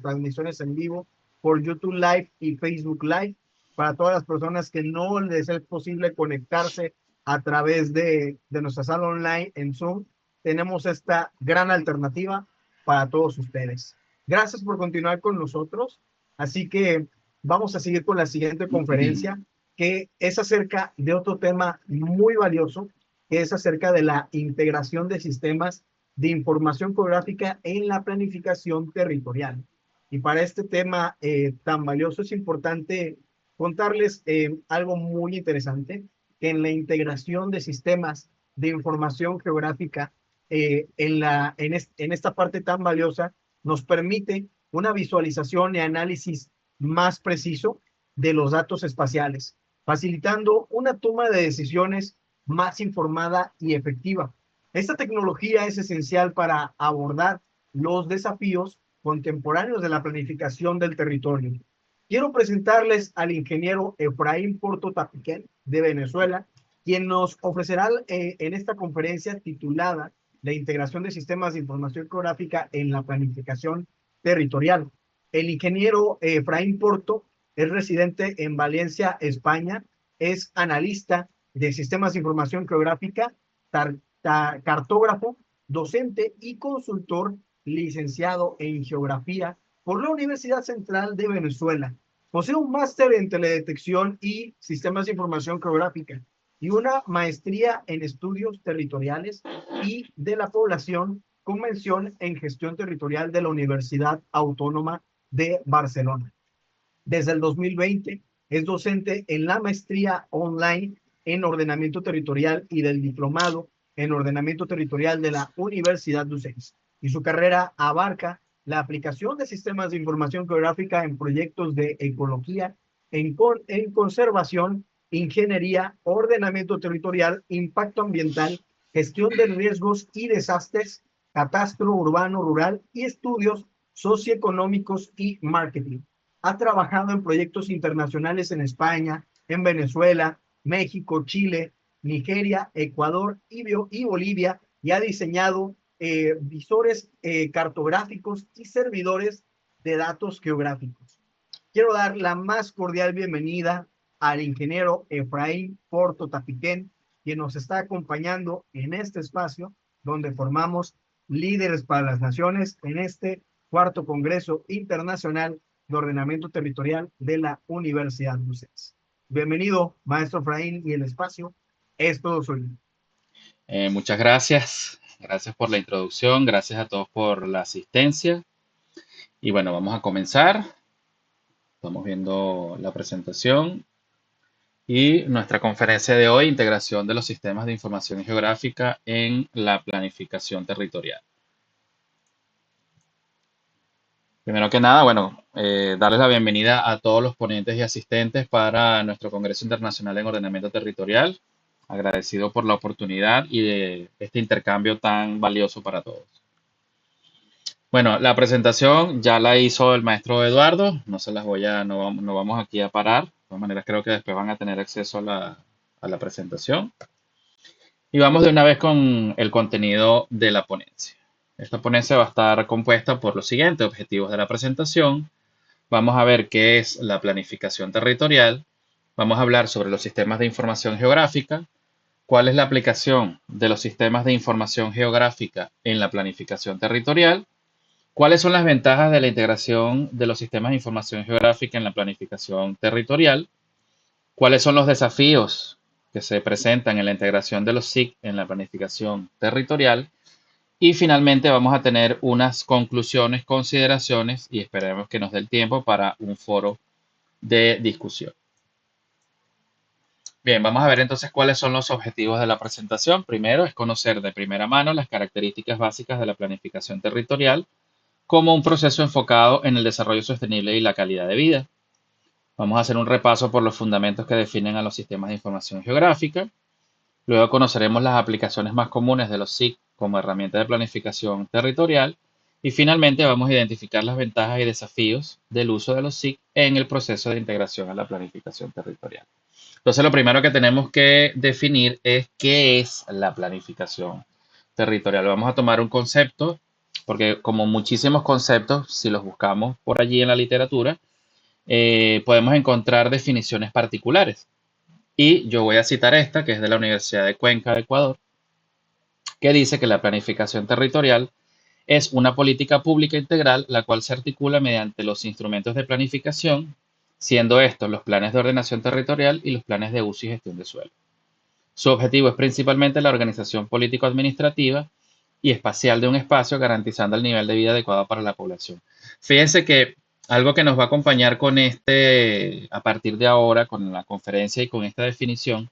transmisiones en vivo por YouTube Live y Facebook Live. Para todas las personas que no les es posible conectarse a través de nuestra sala online en Zoom, tenemos esta gran alternativa para todos ustedes. Gracias por continuar con nosotros. Así que vamos a seguir con la siguiente conferencia, que es acerca de otro tema muy valioso, que es acerca de la integración de sistemas de información geográfica en la planificación territorial. Y para este tema tan valioso es importante contarles algo muy interesante, que en la integración de sistemas de información geográfica en esta parte tan valiosa nos permite una visualización y análisis más preciso de los datos espaciales, facilitando una toma de decisiones más informada y efectiva. Esta tecnología es esencial para abordar los desafíos contemporáneos de la planificación del territorio. Quiero presentarles al ingeniero Efraín Porto Tapiquén de Venezuela, quien nos ofrecerá en esta conferencia titulada La integración de sistemas de información geográfica en la planificación territorial. El ingeniero Efraín Porto es residente en Valencia, España, es analista de sistemas de información geográfica, cartógrafo, docente y consultor licenciado en geografía por la Universidad Central de Venezuela. Posee un máster en teledetección y sistemas de información geográfica y una maestría en estudios territoriales y de la población con mención en gestión territorial de la Universidad Autónoma de Barcelona. Desde el 2020 es docente en la maestría online en ordenamiento territorial y del diplomado en ordenamiento territorial de la Universidad d'Ussens. Y su carrera abarca la aplicación de sistemas de información geográfica en proyectos de ecología, en conservación, ingeniería, ordenamiento territorial, impacto ambiental, gestión de riesgos y desastres, catastro urbano rural y estudios socioeconómicos y marketing. Ha trabajado en proyectos internacionales en España, en Venezuela, México, Chile, Nigeria, Ecuador y Bolivia, y ha diseñado visores cartográficos y servidores de datos geográficos. Quiero dar la más cordial bienvenida al ingeniero Efraín Porto Tapiquén, quien nos está acompañando en este espacio donde formamos líderes para las naciones en este cuarto Congreso Internacional de Ordenamiento Territorial de la Universidad d'Ussens. Bienvenido, maestro Efraín, y el espacio es todo suyo. Muchas gracias. Gracias por la introducción. Gracias a todos por la asistencia. Y bueno, vamos a comenzar. Estamos viendo la presentación. Y nuestra conferencia de hoy, integración de los sistemas de información geográfica en la planificación territorial. Primero que nada, bueno, darles la bienvenida a todos los ponentes y asistentes para nuestro Congreso Internacional en Ordenamiento Territorial. Agradecido por la oportunidad y de este intercambio tan valioso para todos. Bueno, la presentación ya la hizo el maestro Eduardo, no se las voy a, no vamos aquí a parar. De todas maneras, creo que después van a tener acceso a la presentación. Y vamos de una vez con el contenido de la ponencia. Esta ponencia va a estar compuesta por los siguientes objetivos de la presentación. Vamos a ver qué es la planificación territorial. Vamos a hablar sobre los sistemas de información geográfica. ¿Cuál es la aplicación de los sistemas de información geográfica en la planificación territorial? ¿Cuáles son las ventajas de la integración de los sistemas de información geográfica en la planificación territorial? ¿Cuáles son los desafíos que se presentan en la integración de los SIC en la planificación territorial? Y finalmente vamos a tener unas conclusiones, consideraciones y esperemos que nos dé el tiempo para un foro de discusión. Bien, vamos a ver entonces cuáles son los objetivos de la presentación. Primero es conocer de primera mano las características básicas de la planificación territorial como un proceso enfocado en el desarrollo sostenible y la calidad de vida. Vamos a hacer un repaso por los fundamentos que definen a los sistemas de información geográfica. Luego conoceremos las aplicaciones más comunes de los SIC como herramienta de planificación territorial. Y finalmente vamos a identificar las ventajas y desafíos del uso de los SIC en el proceso de integración a la planificación territorial. Entonces, lo primero que tenemos que definir es qué es la planificación territorial. Vamos a tomar un concepto porque como muchísimos conceptos, si los buscamos por allí en la literatura, podemos encontrar definiciones particulares. Y yo voy a citar esta, que es de la Universidad de Cuenca de Ecuador, que dice que la planificación territorial es una política pública integral, la cual se articula mediante los instrumentos de planificación, siendo estos los planes de ordenación territorial y los planes de uso y gestión de suelo. Su objetivo es principalmente la organización político-administrativa y espacial de un espacio, garantizando el nivel de vida adecuado para la población. Fíjense que algo que nos va a acompañar con a partir de ahora, con la conferencia y con esta definición,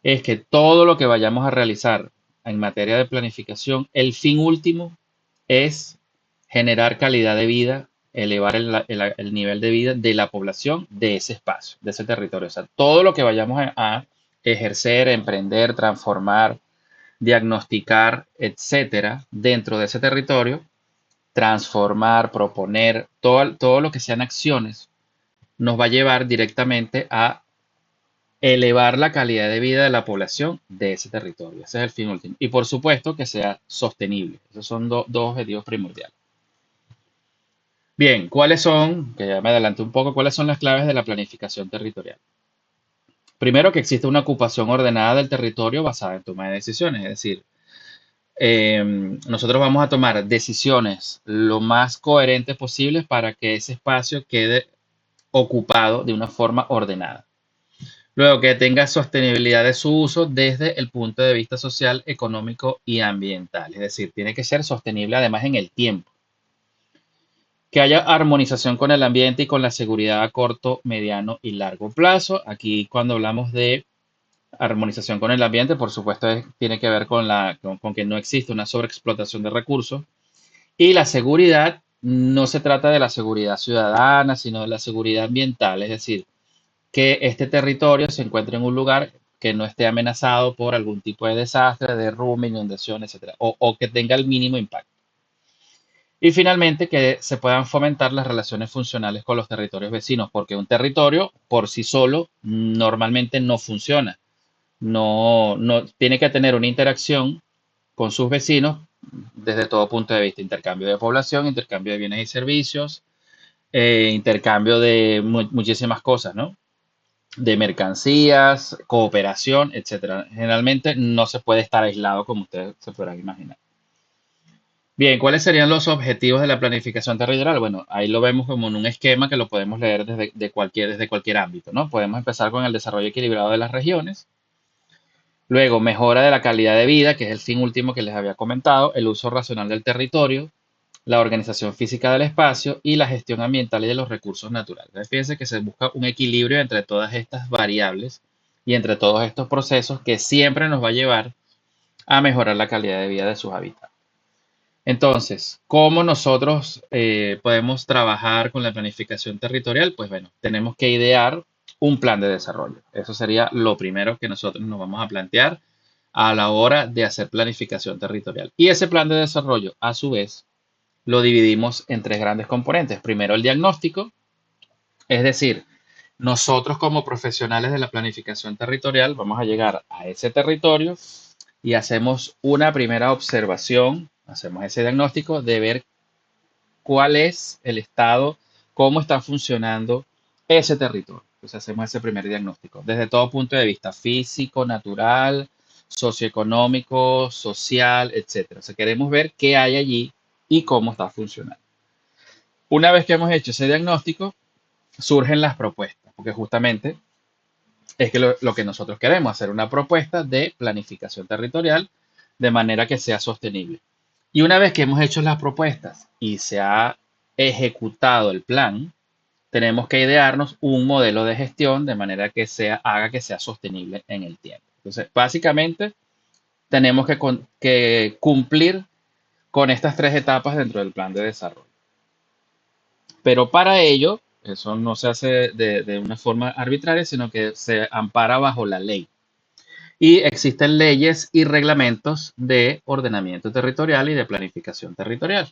es que todo lo que vayamos a realizar en materia de planificación, el fin último es generar calidad de vida, elevar el nivel de vida de la población de ese espacio, de ese territorio. O sea, todo lo que vayamos a ejercer, emprender, transformar, diagnosticar, etcétera, dentro de ese territorio, transformar, proponer, todo lo que sean acciones, nos va a llevar directamente a elevar la calidad de vida de la población de ese territorio. Ese es el fin último. Y por supuesto que sea sostenible. Esos son dos objetivos primordiales. Bien, ¿cuáles son, que ya me adelanté un poco, cuáles son las claves de la planificación territorial? Primero, que existe una ocupación ordenada del territorio basada en toma de decisiones, es decir, nosotros vamos a tomar decisiones lo más coherentes posibles para que ese espacio quede ocupado de una forma ordenada. Luego, que tenga sostenibilidad de su uso desde el punto de vista social, económico y ambiental. Es decir, tiene que ser sostenible además en el tiempo. Que haya armonización con el ambiente y con la seguridad a corto, mediano y largo plazo. Aquí cuando hablamos de armonización con el ambiente, por supuesto, tiene que ver con que no existe una sobreexplotación de recursos. Y la seguridad no se trata de la seguridad ciudadana, sino de la seguridad ambiental, es decir, que este territorio se encuentre en un lugar que no esté amenazado por algún tipo de desastre, derrumbe, inundación, etcétera, o que tenga el mínimo impacto. Y finalmente, que se puedan fomentar las relaciones funcionales con los territorios vecinos, porque un territorio por sí solo normalmente no funciona. No tiene que tener una interacción con sus vecinos desde todo punto de vista, intercambio de población, intercambio de bienes y servicios, intercambio de muchísimas cosas, ¿no? De mercancías, cooperación, etcétera. Generalmente no se puede estar aislado como ustedes se podrán imaginar. Bien, ¿cuáles serían los objetivos de la planificación territorial? Bueno, ahí lo vemos como en un esquema que lo podemos leer desde cualquier ámbito, ¿no? Podemos empezar con el desarrollo equilibrado de las regiones. Luego, mejora de la calidad de vida, que es el fin último que les había comentado, el uso racional del territorio, la organización física del espacio y la gestión ambiental y de los recursos naturales. Entonces, fíjense que se busca un equilibrio entre todas estas variables y entre todos estos procesos que siempre nos va a llevar a mejorar la calidad de vida de sus habitantes. Entonces, ¿cómo nosotros podemos trabajar con la planificación territorial? Pues bueno, tenemos que idear un plan de desarrollo. Eso sería lo primero que nosotros nos vamos a plantear a la hora de hacer planificación territorial. Y ese plan de desarrollo, a su vez, lo dividimos en tres grandes componentes. Primero, el diagnóstico, es decir, nosotros como profesionales de la planificación territorial vamos a llegar a ese territorio y hacemos una primera observación, hacemos ese diagnóstico de ver cuál es el estado, cómo está funcionando ese territorio. Entonces hacemos ese primer diagnóstico desde todo punto de vista físico, natural, socioeconómico, social, etcétera. O sea, queremos ver qué hay allí y cómo está funcionando. Una vez que hemos hecho ese diagnóstico, surgen las propuestas, porque justamente es que lo que nosotros queremos, hacer una propuesta de planificación territorial de manera que sea sostenible. Y una vez que hemos hecho las propuestas y se ha ejecutado el plan, tenemos que idearnos un modelo de gestión de manera que haga que sea sostenible en el tiempo. Entonces, básicamente, tenemos que cumplir con estas tres etapas dentro del plan de desarrollo. Pero para ello, eso no se hace de una forma arbitraria, sino que se ampara bajo la ley. Y existen leyes y reglamentos de ordenamiento territorial y de planificación territorial.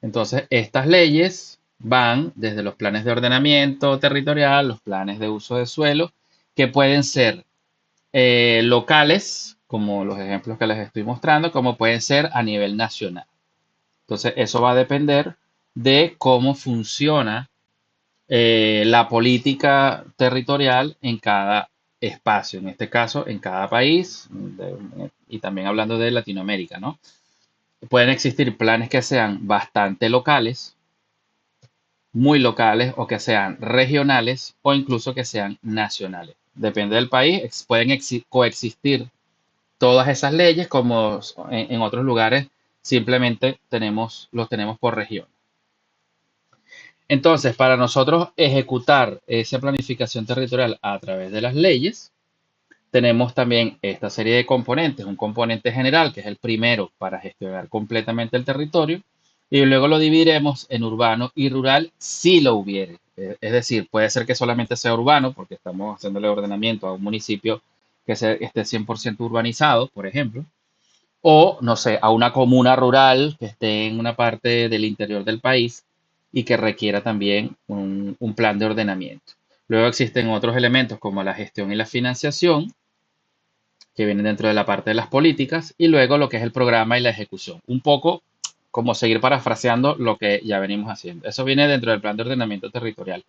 Entonces, estas leyes van desde los planes de ordenamiento territorial, los planes de uso de suelo, que pueden ser locales, como los ejemplos que les estoy mostrando, como pueden ser a nivel nacional. Entonces, eso va a depender de cómo funciona la política territorial en cada espacio, en este caso, en cada país, y también hablando de Latinoamérica, ¿no? Pueden existir planes que sean bastante locales, muy locales, o que sean regionales, o incluso que sean nacionales. Depende del país, pueden coexistir todas esas leyes, como en otros lugares simplemente los tenemos por región. Entonces, para nosotros ejecutar esa planificación territorial a través de las leyes, tenemos también esta serie de componentes. Un componente general, que es el primero para gestionar completamente el territorio, y luego lo dividiremos en urbano y rural si lo hubiere. Es decir, puede ser que solamente sea urbano, porque estamos haciéndole ordenamiento a un municipio que esté 100% urbanizado, por ejemplo, o, no sé, a una comuna rural que esté en una parte del interior del país y que requiera también un plan de ordenamiento. Luego existen otros elementos como la gestión y la financiación, que vienen dentro de la parte de las políticas, y luego lo que es el programa y la ejecución. Un poco como seguir parafraseando lo que ya venimos haciendo. Eso viene dentro del plan de ordenamiento territorial.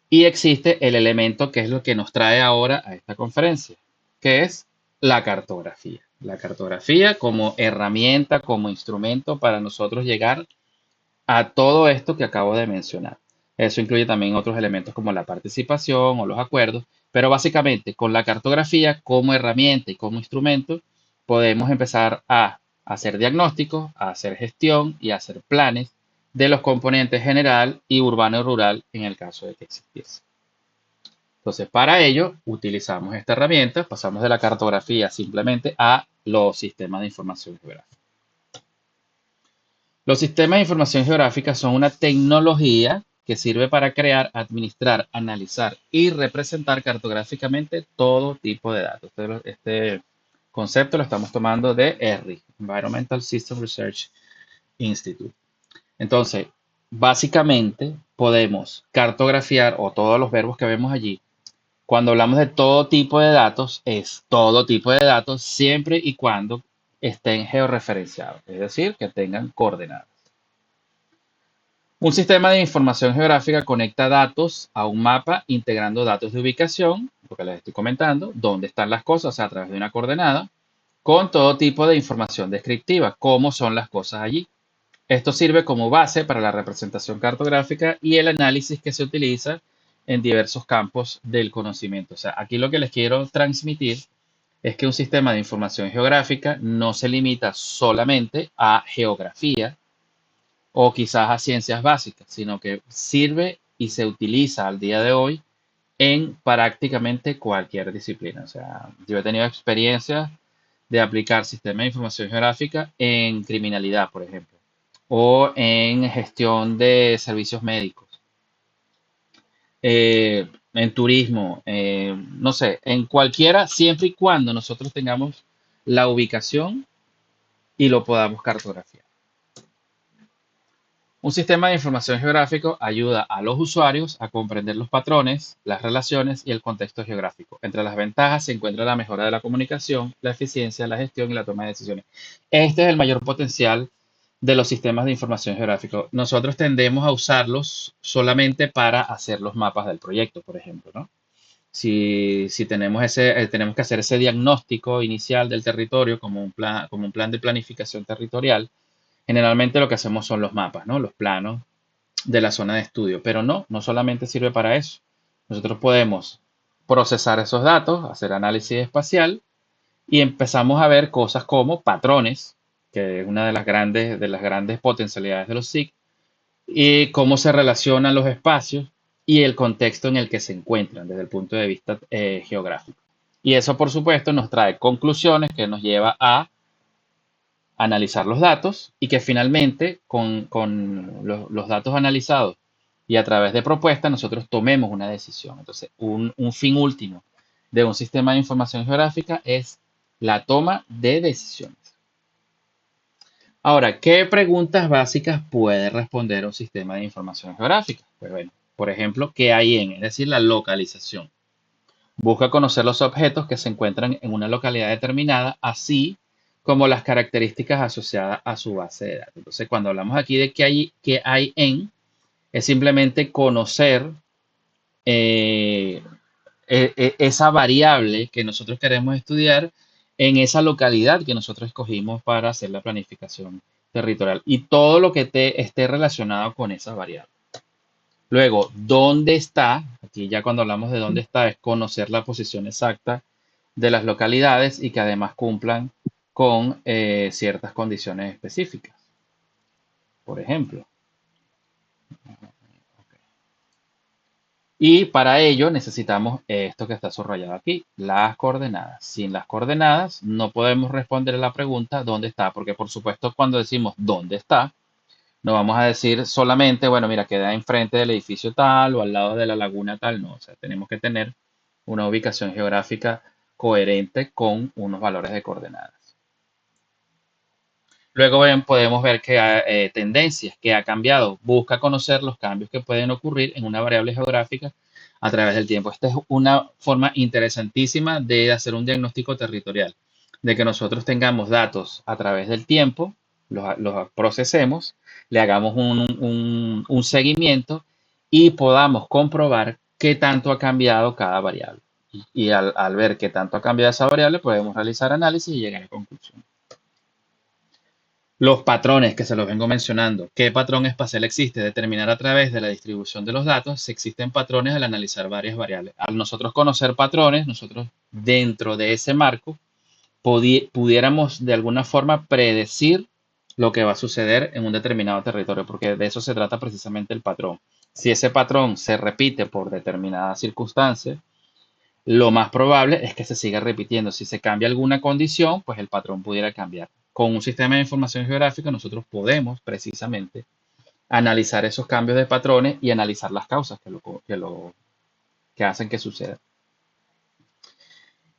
Y existe el elemento que es lo que nos trae ahora a esta conferencia, que es la cartografía. La cartografía como herramienta, como instrumento para nosotros llegar a todo esto que acabo de mencionar. Eso incluye también otros elementos como la participación o los acuerdos, pero básicamente con la cartografía como herramienta y como instrumento podemos empezar a hacer diagnósticos, a hacer gestión y a hacer planes de los componentes general y urbano y rural en el caso de que existiese. Entonces, para ello utilizamos esta herramienta, pasamos de la cartografía simplemente a los sistemas de información geográfica. Los sistemas de información geográfica son una tecnología que sirve para crear, administrar, analizar y representar cartográficamente todo tipo de datos. Este concepto lo estamos tomando de ERRI, Environmental System Research Institute. Entonces, básicamente podemos cartografiar, o todos los verbos que vemos allí, cuando hablamos de todo tipo de datos, es todo tipo de datos siempre y cuando estén georreferenciados, es decir, que tengan coordenadas. Un sistema de información geográfica conecta datos a un mapa integrando datos de ubicación, lo que les estoy comentando, dónde están las cosas a través de una coordenada, con todo tipo de información descriptiva, cómo son las cosas allí. Esto sirve como base para la representación cartográfica y el análisis que se utiliza en diversos campos del conocimiento. O sea, aquí lo que les quiero transmitir es que un sistema de información geográfica no se limita solamente a geografía o quizás a ciencias básicas, sino que sirve y se utiliza al día de hoy en prácticamente cualquier disciplina. O sea, yo he tenido experiencias de aplicar sistemas de información geográfica en criminalidad, por ejemplo, o en gestión de servicios médicos, en turismo, no sé, en cualquiera, siempre y cuando nosotros tengamos la ubicación y lo podamos cartografiar. Un sistema de información geográfico ayuda a los usuarios a comprender los patrones, las relaciones y el contexto geográfico. Entre las ventajas se encuentra la mejora de la comunicación, la eficiencia, la gestión y la toma de decisiones. Este es el mayor potencial de los sistemas de información geográfico. Nosotros tendemos a usarlos solamente para hacer los mapas del proyecto, por ejemplo, ¿no? Si tenemos que hacer ese diagnóstico inicial del territorio como un plan de planificación territorial. Generalmente lo que hacemos son los mapas, ¿no? Los planos de la zona de estudio, pero no solamente sirve para eso. Nosotros podemos procesar esos datos, hacer análisis espacial y empezamos a ver cosas como patrones, que es una de las grandes potencialidades de los SIG, y cómo se relacionan los espacios y el contexto en el que se encuentran desde el punto de vista geográfico. Y eso, por supuesto, nos trae conclusiones que nos lleva a analizar los datos y que finalmente con los datos analizados y a través de propuestas nosotros tomemos una decisión. Entonces, un fin último de un sistema de información geográfica es la toma de decisiones. Ahora, ¿qué preguntas básicas puede responder un sistema de información geográfica? Pues bueno, por ejemplo, ¿qué hay en? Es decir, la localización. Busca conocer los objetos que se encuentran en una localidad determinada, así como las características asociadas a su base de datos. Entonces, cuando hablamos aquí de qué hay en, es simplemente conocer eh, esa variable que nosotros queremos estudiar en esa localidad que nosotros escogimos para hacer la planificación territorial y todo lo que esté relacionado con esa variable. Luego, ¿dónde está? Aquí ya cuando hablamos de dónde está es conocer la posición exacta de las localidades y que además cumplan con ciertas condiciones específicas. Por ejemplo, y para ello necesitamos esto que está subrayado aquí, las coordenadas. Sin las coordenadas no podemos responder a la pregunta ¿dónde está? Porque por supuesto cuando decimos ¿dónde está? No vamos a decir solamente, bueno, mira, queda enfrente del edificio tal o al lado de la laguna tal, no. O sea, tenemos que tener una ubicación geográfica coherente con unos valores de coordenadas. Luego podemos ver que hay tendencias, que ha cambiado. Busca conocer los cambios que pueden ocurrir en una variable geográfica a través del tiempo. Esta es una forma interesantísima de hacer un diagnóstico territorial, de que nosotros tengamos datos a través del tiempo, los procesemos, le hagamos un seguimiento y podamos comprobar qué tanto ha cambiado cada variable. Y al ver qué tanto ha cambiado esa variable, podemos realizar análisis y llegar a conclusiones. Los patrones que se los vengo mencionando. ¿Qué patrón espacial existe? Determinar a través de la distribución de los datos si existen patrones al analizar varias variables. Al nosotros conocer patrones, nosotros dentro de ese marco pudiéramos de alguna forma predecir lo que va a suceder en un determinado territorio, porque de eso se trata precisamente el patrón. Si ese patrón se repite por determinada circunstancia, lo más probable es que se siga repitiendo. Si se cambia alguna condición, pues el patrón pudiera cambiar. Con un sistema de información geográfica nosotros podemos precisamente analizar esos cambios de patrones y analizar las causas que hacen que suceda.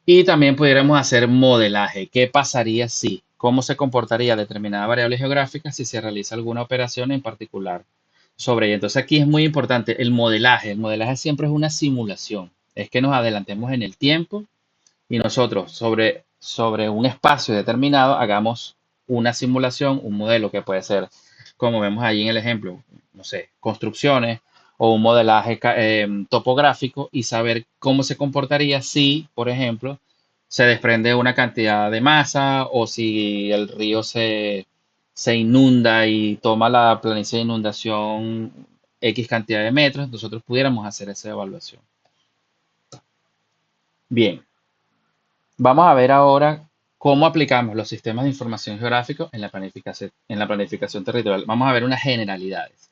Y también pudiéramos hacer modelaje. ¿Qué pasaría si? ¿Cómo se comportaría determinada variable geográfica si se realiza alguna operación en particular sobre ella? Entonces aquí es muy importante el modelaje. El modelaje siempre es una simulación. Es que nos adelantemos en el tiempo y nosotros sobre un espacio determinado hagamos una simulación, un modelo que puede ser, como vemos ahí en el ejemplo, no sé, construcciones o un modelaje topográfico y saber cómo se comportaría si, por ejemplo, se desprende una cantidad de masa o si el río se inunda y toma la planicie de inundación X cantidad de metros, nosotros pudiéramos hacer esa evaluación. Bien, vamos a ver ahora cómo aplicamos los sistemas de información geográfico en la planificación territorial. Vamos a ver unas generalidades.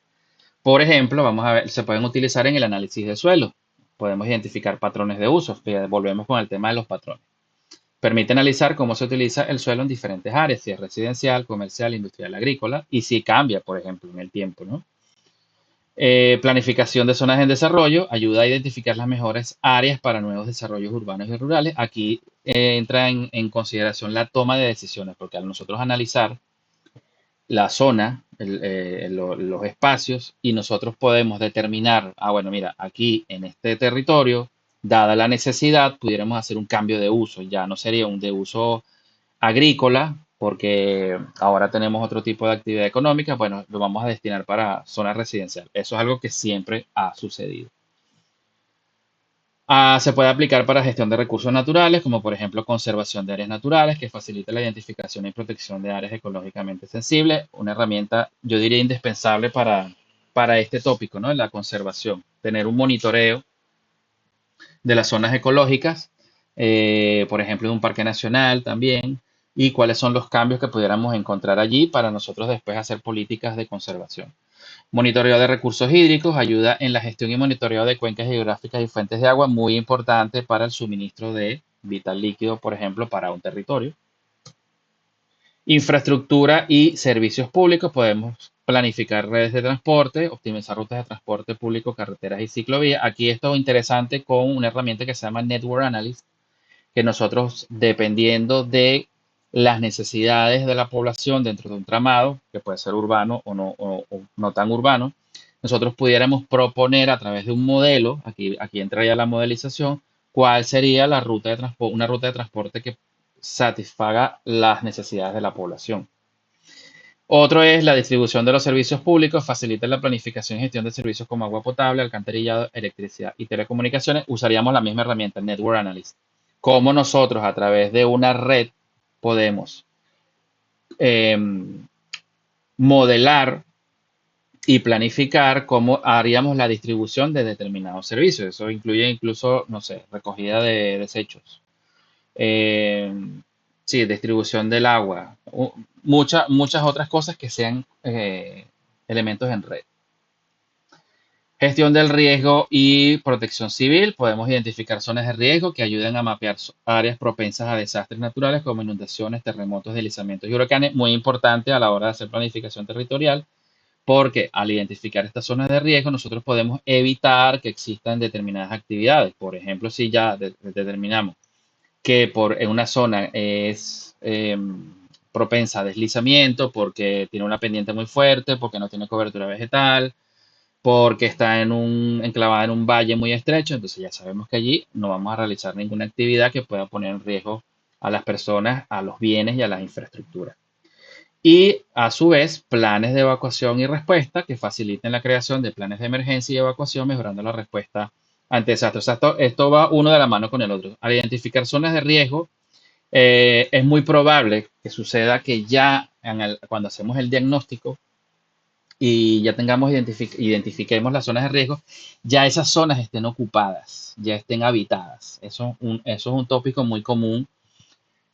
Por ejemplo, vamos a ver, se pueden utilizar en el análisis de suelo. Podemos identificar patrones de uso. Volvemos con el tema de los patrones. Permite analizar cómo se utiliza el suelo en diferentes áreas, si es residencial, comercial, industrial, agrícola, y si cambia, por ejemplo, en el tiempo, ¿no? Planificación de zonas en desarrollo ayuda a identificar las mejores áreas para nuevos desarrollos urbanos y rurales. Aquí entra en consideración la toma de decisiones, porque al nosotros analizar la zona, los espacios, y nosotros podemos determinar, bueno, mira, aquí en este territorio, dada la necesidad, pudiéramos hacer un cambio de uso. Ya no sería un de uso agrícola, porque ahora tenemos otro tipo de actividad económica, bueno, lo vamos a destinar para zona residencial. Eso es algo que siempre ha sucedido. Se puede aplicar para gestión de recursos naturales, como por ejemplo conservación de áreas naturales, que facilita la identificación y protección de áreas ecológicamente sensibles. Una herramienta, yo diría, indispensable para este tópico, ¿no? La conservación. Tener un monitoreo de las zonas ecológicas, por ejemplo, de un parque nacional también, y cuáles son los cambios que pudiéramos encontrar allí para nosotros después hacer políticas de conservación. Monitoreo de recursos hídricos ayuda en la gestión y monitoreo de cuencas geográficas y fuentes de agua, muy importante para el suministro de vital líquido, por ejemplo, para un territorio. Infraestructura y servicios públicos, podemos planificar redes de transporte, optimizar rutas de transporte público, carreteras y ciclovías. Aquí esto es interesante con una herramienta que se llama Network Analysis, que nosotros, dependiendo de las necesidades de la población dentro de un tramado, que puede ser urbano o no tan urbano, nosotros pudiéramos proponer a través de un modelo, aquí entra ya la modelización, cuál sería la ruta de una ruta de transporte que satisfaga las necesidades de la población. Otro es la distribución de los servicios públicos, facilita la planificación y gestión de servicios como agua potable, alcantarillado, electricidad y telecomunicaciones. Usaríamos la misma herramienta, Network Analyst. Cómo nosotros a través de una red podemos eh, modelar y planificar cómo haríamos la distribución de determinados servicios. Eso incluye incluso, no sé, recogida de desechos, eh, sí, distribución del agua, muchas otras cosas que sean elementos en red. Gestión del riesgo y protección civil. Podemos identificar zonas de riesgo que ayuden a mapear áreas propensas a desastres naturales como inundaciones, terremotos, deslizamientos y huracanes. Muy importante a la hora de hacer planificación territorial, porque al identificar estas zonas de riesgo, nosotros podemos evitar que existan determinadas actividades. Por ejemplo, si ya determinamos que en una zona es propensa a deslizamiento porque tiene una pendiente muy fuerte, porque no tiene cobertura vegetal, porque está enclavada en un valle muy estrecho, entonces ya sabemos que allí no vamos a realizar ninguna actividad que pueda poner en riesgo a las personas, a los bienes y a las infraestructuras. Y a su vez, planes de evacuación y respuesta que faciliten la creación de planes de emergencia y evacuación, mejorando la respuesta ante desastres. O sea, esto va uno de la mano con el otro. Al identificar zonas de riesgo, es muy probable que suceda que ya cuando hacemos el diagnóstico y ya identifiquemos las zonas de riesgo, ya esas zonas estén ocupadas, ya estén habitadas. Eso es un tópico muy común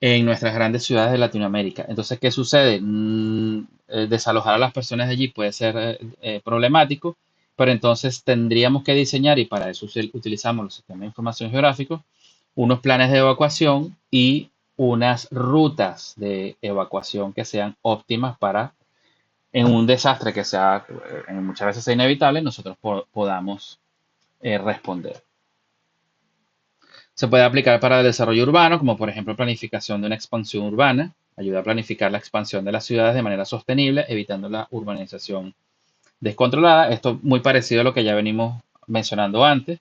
en nuestras grandes ciudades de Latinoamérica. Entonces, ¿qué sucede? Desalojar a las personas de allí puede ser problemático, pero entonces tendríamos que diseñar, y para eso utilizamos los sistemas de información geográficos, unos planes de evacuación y unas rutas de evacuación que sean óptimas para, en un desastre que sea, muchas veces sea inevitable, nosotros podamos responder. Se puede aplicar para el desarrollo urbano, como por ejemplo planificación de una expansión urbana. Ayuda a planificar la expansión de las ciudades de manera sostenible, evitando la urbanización descontrolada. Esto es muy parecido a lo que ya venimos mencionando antes,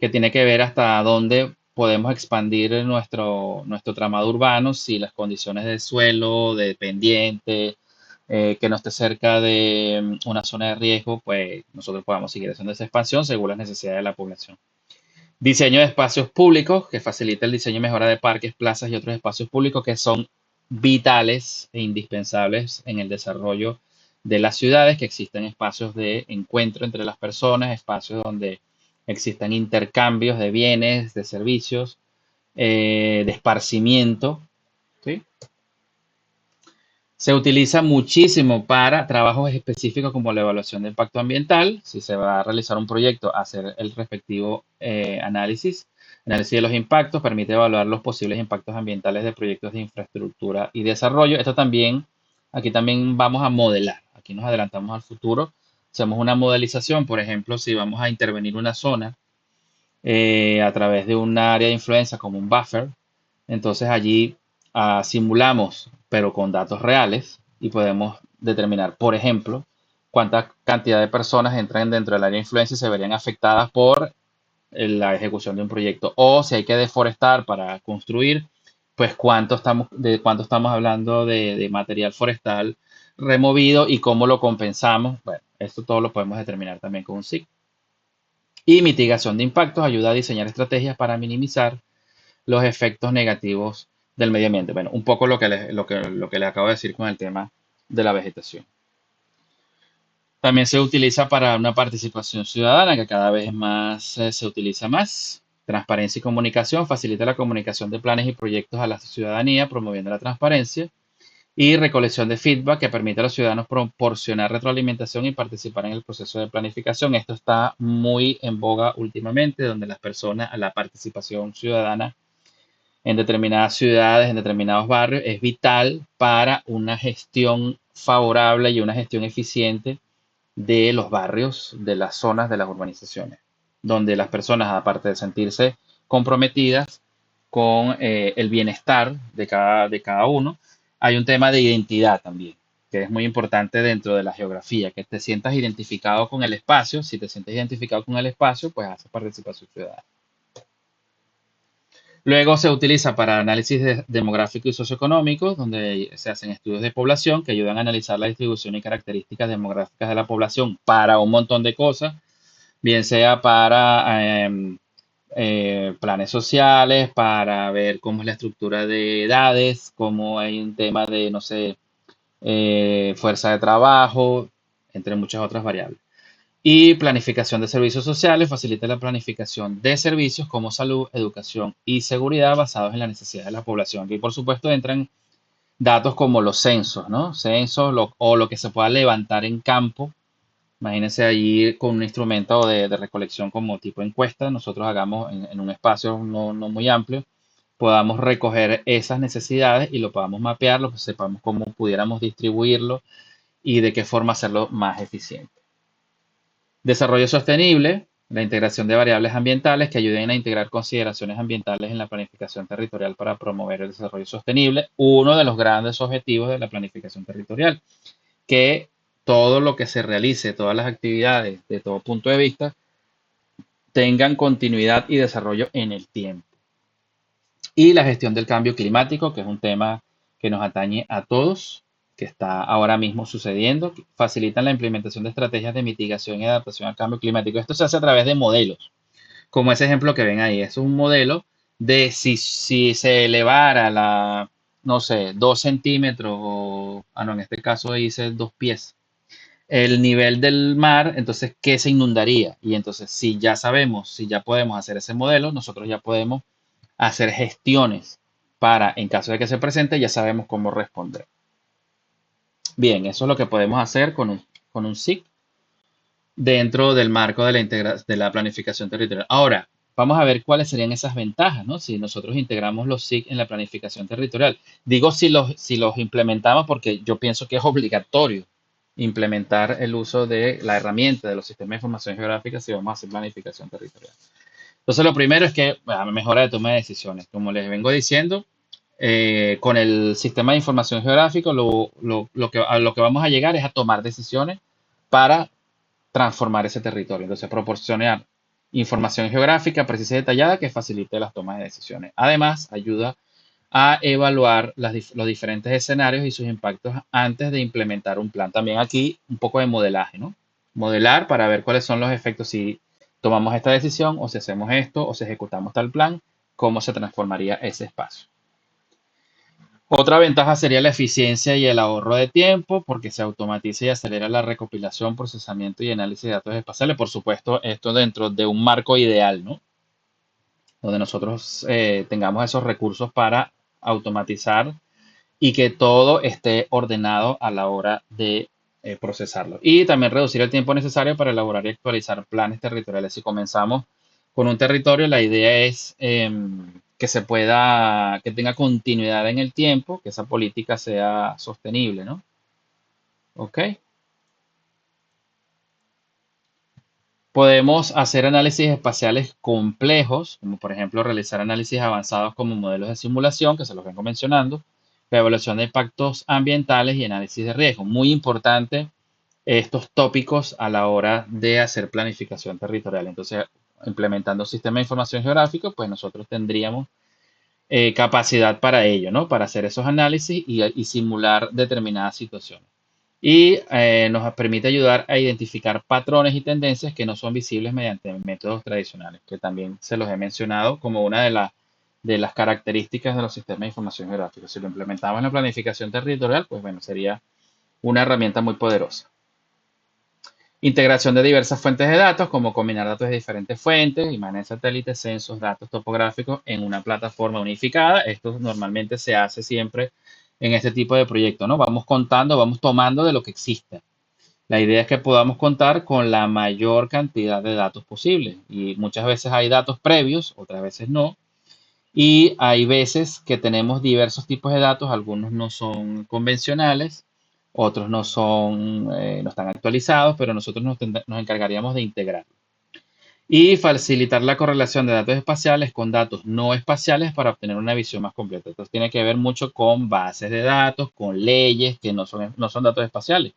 que tiene que ver hasta dónde podemos expandir nuestro tramado urbano, si las condiciones de suelo, de pendiente, que no esté cerca de una zona de riesgo, pues nosotros podamos seguir haciendo esa expansión según las necesidades de la población. Diseño de espacios públicos, que facilita el diseño y mejora de parques, plazas y otros espacios públicos que son vitales e indispensables en el desarrollo de las ciudades, que existen espacios de encuentro entre las personas, espacios donde existan intercambios de bienes, de servicios, de esparcimiento, ¿sí? Se utiliza muchísimo para trabajos específicos como la evaluación de impacto ambiental. Si se va a realizar un proyecto, hacer el respectivo análisis. Análisis de los impactos permite evaluar los posibles impactos ambientales de proyectos de infraestructura y desarrollo. Aquí también vamos a modelar. Aquí nos adelantamos al futuro. Hacemos una modelización, por ejemplo, si vamos a intervenir una zona a través de un área de influencia como un buffer, entonces allí simulamos, pero con datos reales, y podemos determinar, por ejemplo, cuánta cantidad de personas entran dentro del área de influencia y se verían afectadas por la ejecución de un proyecto. O si hay que deforestar para construir, pues de cuánto estamos hablando de material forestal removido y cómo lo compensamos. Bueno, esto todo lo podemos determinar también con un SIG. Y mitigación de impactos ayuda a diseñar estrategias para minimizar los efectos negativos del medio ambiente. Bueno, un poco lo que les acabo de decir con el tema de la vegetación. También se utiliza para una participación ciudadana que cada vez más se utiliza más. Transparencia y comunicación facilita la comunicación de planes y proyectos a la ciudadanía, promoviendo la transparencia. Y recolección de feedback que permite a los ciudadanos proporcionar retroalimentación y participar en el proceso de planificación. Esto está muy en boga últimamente, donde las personas, la participación ciudadana en determinadas ciudades, en determinados barrios, es vital para una gestión favorable y una gestión eficiente de los barrios, de las zonas, de las urbanizaciones, donde las personas, aparte de sentirse comprometidas con el bienestar de cada uno, hay un tema de identidad también, que es muy importante dentro de la geografía, que te sientas identificado con el espacio. Si te sientes identificado con el espacio, pues haces participación ciudadana. Luego se utiliza para análisis demográfico y socioeconómico, donde se hacen estudios de población que ayudan a analizar la distribución y características demográficas de la población para un montón de cosas, bien sea para planes sociales, para ver cómo es la estructura de edades, cómo hay un tema de, no sé, fuerza de trabajo, entre muchas otras variables. Y planificación de servicios sociales facilita la planificación de servicios como salud, educación y seguridad basados en la necesidad de la población. Aquí, por supuesto, entran datos como los censos, ¿no? Censos o lo que se pueda levantar en campo. Imagínense allí con un instrumento de recolección como tipo encuesta, nosotros hagamos en un espacio no muy amplio, podamos recoger esas necesidades y lo podamos mapear, lo que sepamos cómo pudiéramos distribuirlo y de qué forma hacerlo más eficiente. Desarrollo sostenible, la integración de variables ambientales que ayuden a integrar consideraciones ambientales en la planificación territorial para promover el desarrollo sostenible, uno de los grandes objetivos de la planificación territorial, que todo lo que se realice, todas las actividades de todo punto de vista, tengan continuidad y desarrollo en el tiempo. Y la gestión del cambio climático, que es un tema que nos atañe a todos, que está ahora mismo sucediendo, que facilitan la implementación de estrategias de mitigación y adaptación al cambio climático. Esto se hace a través de modelos, como ese ejemplo que ven ahí. Es un modelo de si se elevara no sé, 2 centímetros, no, en este caso dice 2 pies, el nivel del mar, entonces, ¿qué se inundaría? Y entonces, si ya sabemos, si ya podemos hacer ese modelo, nosotros ya podemos hacer gestiones para, en caso de que se presente, ya sabemos cómo responder. Bien, eso es lo que podemos hacer con un SIC dentro del marco de la planificación territorial. Ahora, vamos a ver cuáles serían esas ventajas, ¿no? Si nosotros integramos los SIC en la planificación territorial. Digo si los implementamos porque yo pienso que es obligatorio implementar el uso de la herramienta de los sistemas de información geográfica si vamos a hacer planificación territorial. Entonces, lo primero es que mejora de toma de decisiones. Como les vengo diciendo, con el sistema de información geográfico, a lo que vamos a llegar es a tomar decisiones para transformar ese territorio. Entonces, proporcionar información geográfica precisa y detallada que facilite las tomas de decisiones. Además, ayuda a evaluar los diferentes escenarios y sus impactos antes de implementar un plan. También aquí un poco de modelaje, ¿no? Modelar para ver cuáles son los efectos si tomamos esta decisión o si hacemos esto o si ejecutamos tal plan, cómo se transformaría ese espacio. Otra ventaja sería la eficiencia y el ahorro de tiempo, porque se automatiza y acelera la recopilación, procesamiento y análisis de datos espaciales. Por supuesto, esto dentro de un marco ideal, ¿no? Donde nosotros tengamos esos recursos para automatizar y que todo esté ordenado a la hora de procesarlo. Y también reducir el tiempo necesario para elaborar y actualizar planes territoriales. Si comenzamos con un territorio, la idea es que tenga continuidad en el tiempo, que esa política sea sostenible, ¿no? ¿Ok? Podemos hacer análisis espaciales complejos, como por ejemplo realizar análisis avanzados como modelos de simulación, que se los vengo mencionando, la evaluación de impactos ambientales y análisis de riesgo. Muy importante estos tópicos a la hora de hacer planificación territorial. Entonces, implementando un sistema de información geográfico, pues nosotros tendríamos capacidad para ello, ¿no? Para hacer esos análisis y simular determinadas situaciones. Y nos permite ayudar a identificar patrones y tendencias que no son visibles mediante métodos tradicionales, que también se los he mencionado como una de las características de los sistemas de información geográfica. Si lo implementamos en la planificación territorial, pues bueno, sería una herramienta muy poderosa. Integración de diversas fuentes de datos, como combinar datos de diferentes fuentes, imágenes satélites, censos, datos topográficos en una plataforma unificada. Esto normalmente se hace siempre en este tipo de proyectos, ¿no? Vamos contando, vamos tomando de lo que existe. La idea es que podamos contar con la mayor cantidad de datos posible. Y muchas veces hay datos previos, otras veces no. Y hay veces que tenemos diversos tipos de datos, algunos no son convencionales, otros no están actualizados, pero nosotros nos encargaríamos de integrar y facilitar la correlación de datos espaciales con datos no espaciales para obtener una visión más completa. Esto tiene que ver mucho con bases de datos, con leyes que no son datos espaciales,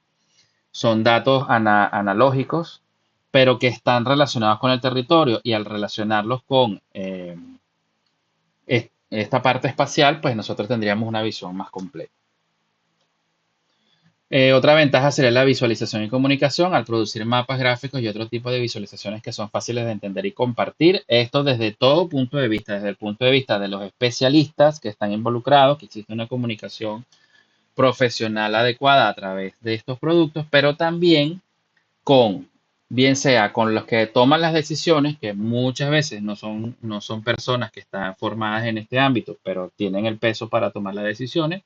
son datos analógicos, pero que están relacionados con el territorio y al relacionarlos con esta parte espacial, pues nosotros tendríamos una visión más completa. Otra ventaja sería la visualización y comunicación al producir mapas gráficos y otro tipo de visualizaciones que son fáciles de entender y compartir. Esto desde todo punto de vista, desde el punto de vista de los especialistas que están involucrados, que existe una comunicación profesional adecuada a través de estos productos, pero también con, bien sea con los que toman las decisiones, que muchas veces no son personas que están formadas en este ámbito, pero tienen el peso para tomar las decisiones,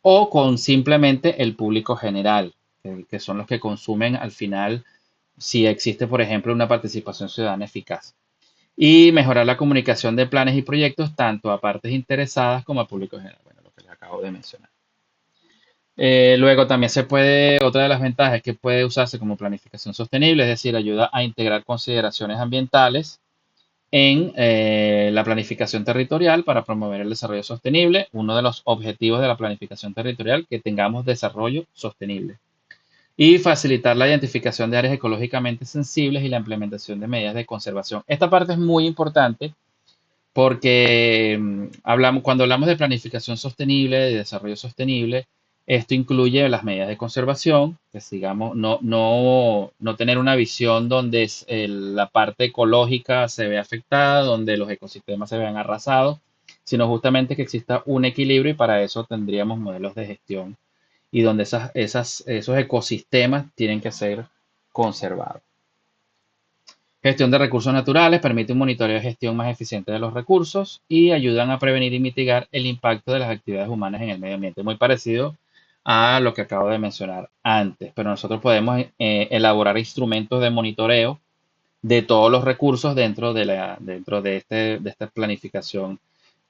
o con simplemente el público general, que son los que consumen al final, si existe, por ejemplo, una participación ciudadana eficaz. Y mejorar la comunicación de planes y proyectos tanto a partes interesadas como al público general. Bueno, lo que les acabo de mencionar. Luego también otra de las ventajas es que puede usarse como planificación sostenible, es decir, ayuda a integrar consideraciones ambientales en la planificación territorial para promover el desarrollo sostenible. Uno de los objetivos de la planificación territorial, que tengamos desarrollo sostenible. Y facilitar la identificación de áreas ecológicamente sensibles y la implementación de medidas de conservación. Esta parte es muy importante porque cuando hablamos de planificación sostenible, de desarrollo sostenible, esto incluye las medidas de conservación, que digamos, no tener una visión donde la parte ecológica se ve afectada, donde los ecosistemas se vean arrasados, sino justamente que exista un equilibrio y para eso tendríamos modelos de gestión y donde esos ecosistemas tienen que ser conservados. Gestión de recursos naturales permite un monitoreo de gestión más eficiente de los recursos y ayudan a prevenir y mitigar el impacto de las actividades humanas en el medio ambiente. Muy parecido a lo que acabo de mencionar antes, pero nosotros podemos elaborar instrumentos de monitoreo de todos los recursos dentro de esta planificación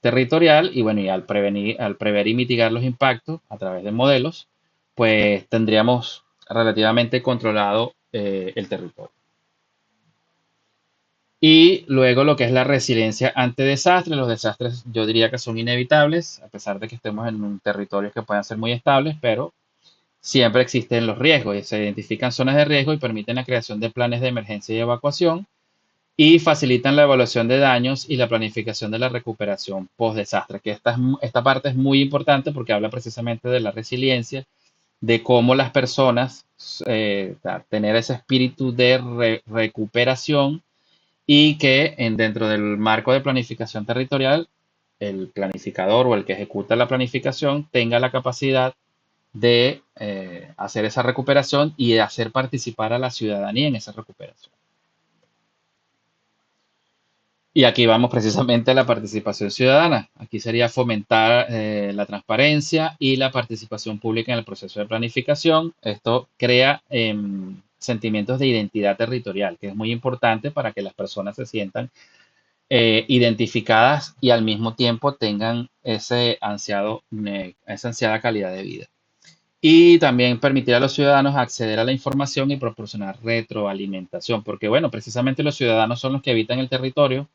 territorial y bueno, y al prever y mitigar los impactos a través de modelos, pues tendríamos relativamente controlado el territorio. Y luego lo que es la resiliencia ante desastres. Los desastres yo diría que son inevitables, a pesar de que estemos en un territorio que puedan ser muy estables, pero siempre existen los riesgos y se identifican zonas de riesgo y permiten la creación de planes de emergencia y evacuación y facilitan la evaluación de daños y la planificación de la recuperación post-desastre, que esta parte es muy importante porque habla precisamente de la resiliencia, de cómo las personas tener ese espíritu de recuperación y que dentro del marco de planificación territorial, el planificador o el que ejecuta la planificación tenga la capacidad de hacer esa recuperación y de hacer participar a la ciudadanía en esa recuperación. Y aquí vamos precisamente a la participación ciudadana. Aquí sería fomentar la transparencia y la participación pública en el proceso de planificación. Esto crea sentimientos de identidad territorial, que es muy importante para que las personas se sientan identificadas y al mismo tiempo tengan esa ansiada calidad de vida. Y también permitir a los ciudadanos acceder a la información y proporcionar retroalimentación, porque bueno, precisamente los ciudadanos son los que habitan el territorio